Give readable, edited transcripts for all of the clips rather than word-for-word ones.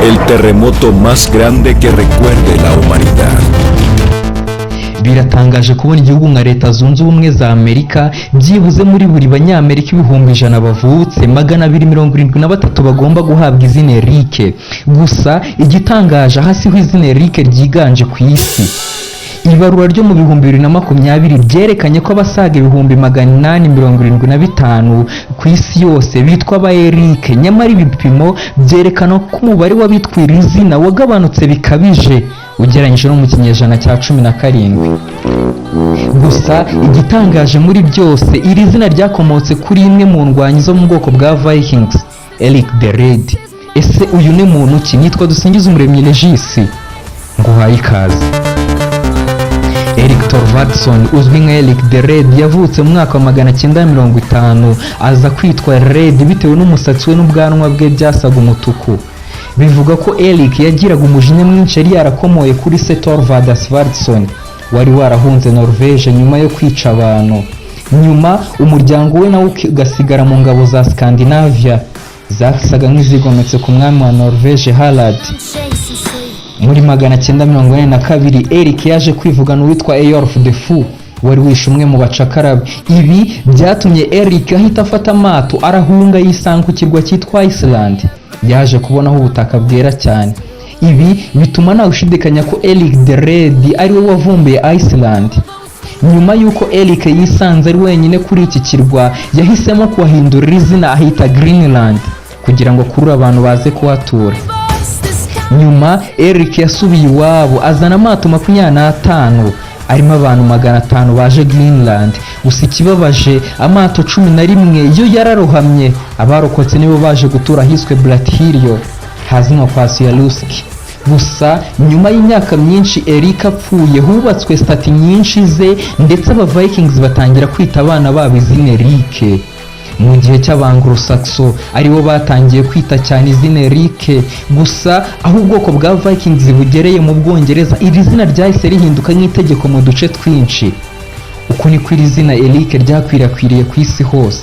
el terremoto más grande que recuerde la humanidad. Biratangaje kubona igihugu nka Leta Zunze Ubumwe za Amerika byibuze muri buri banyamerika 100,000 bavutse 273 bagomba guhabwa izina Eric. Gusa igitangaje hasiho izina Eric ryiganje ku isi. Ibarura ryo mu 2020 byerekanye ko abasaga 875 ku isi yose bitwa ba Eric, nyamara ibipimo byerekana ko umubare w'abitwira izina wagabanutse bikabije ugereranyije no mu kinyejana cya 17. Gusa igitangaje muri byose, iri zina ryakomotse kuri imwe mu ndwanyi zo mu bwoko bwa Vikings, Eric the Red. Ese uyu ni muntu ki? Nitwa Dusingizumuremyi Regis, nguhaye ikaze. Eric Thorvaldson uzwi nka Eric the Red yavutse mu mwaka wa 1950, aza kwitwa Red bitewe n'umusatsi we n'ubwanwa bwe byasaga umutuku. Bivuga ko Eric yagiraga umujinya mwinshi yari yarakomoye kuri se Thorvald Svardson wari warahunze Norvege nyuma yo kwica abantu. Nyuma umuryango we nawo ugasigara mu ngabo za Scandinavia zasaga nk'izigometse ku mwami wa Norvege Harald. Muri 1942 Eric yaje kwivugana uwitwa Eyjolf the Fool wari wishe umwe mu bacakara. Ibi byatumye Eric ahita afata amato arahunga yisanga ku kirwa cyitwa Iceland. Yaje kubonaho ubutaka bwera cyane. Ibi bituma nawe ushidikanya ko Eric the Red ari we wavumbuye Iceland. Nyuma yuko Eric yisanze ari wenyine kuri iki kirwa, yahisemo kuhahindurira izina ahita Greenland kugira ngo kurura abantu baze kuhatura. Nyuma Eric yasubiye iwabo azana amato 25 arimo abantu 500 baje Greenland. Gusa ikibabaje, amato 11 yo yararohamye. Abarokotse nibo baje gutura hiswe Brathilio hazwi nka Kwasialusk. Gusa nyuma y'imyaka myinshi Eric apfuye, hubatswe stati nyinshi ze ndetse aba Vikings batangira kwita abana babo izina Eric. Mu gihe cy'Abanglo-Saxon aribo batangiye kwita cyane izina Eric. Gusa aho ubwoko bwa Vikings bugereye mu Bwongereza, iri zina ryahise rihinduka nk'itegeko mu duce twinshi. Uko niko iri zina Eric ryakwirakwiriye ku isi hose.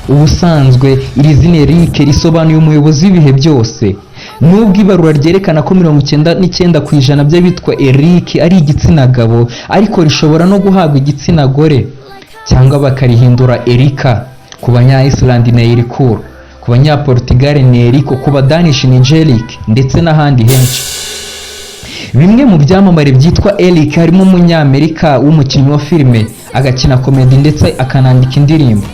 Ubusanzwe iri zina Eric risobanuye umuyobozi w'ibihe byose. Nubwo ibarura ryerekana ko 99% by'abitwa Eric ari igitsina gabo, ariko rishobora no guhabwa igitsina gore cyangwa bakarihindura Erika. Ku banya-Iceland ni Ericur, ku banya-Portugal ni Erico, ku ba-Danish ni Eric ndetse n'ahandi henshi. Bimwe mu byamamare byitwa Eric harimo umunyamerika w'umukinnyi wa filime, agakina komedi ndetse akanandika indirimbo,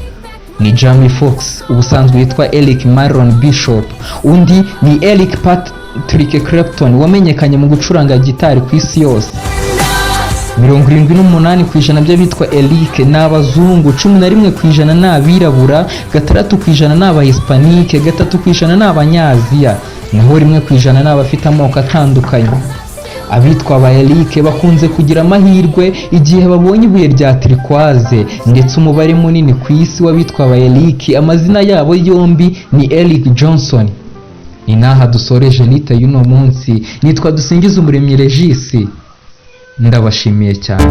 ni Jamie Foxx. Ubusanzwe yitwa Eric Marlon Bishop. Undi ni Eric Patrick Clapton wamenyekanye mu gucuranga gitari ku isi yose. 78% by'abitwa Eric ni abazungu, 11% ni abirabura, 3% ni abahispanike, 3% ni abanyaziya, naho 1% ni abafite amoko atandukanye. Abitwa ba Eric bakunze kugira amahirwe igihe babonye ibuye rya turquoise, ndetse umubare munini ku isi w'abitwa ba Eric amazina yabo yombi ni Eric Johnson. Ni naha dusoreje nita y'uno munsi. Nitwa Dusingizumuremyi Regis, ndabashimiye cyane.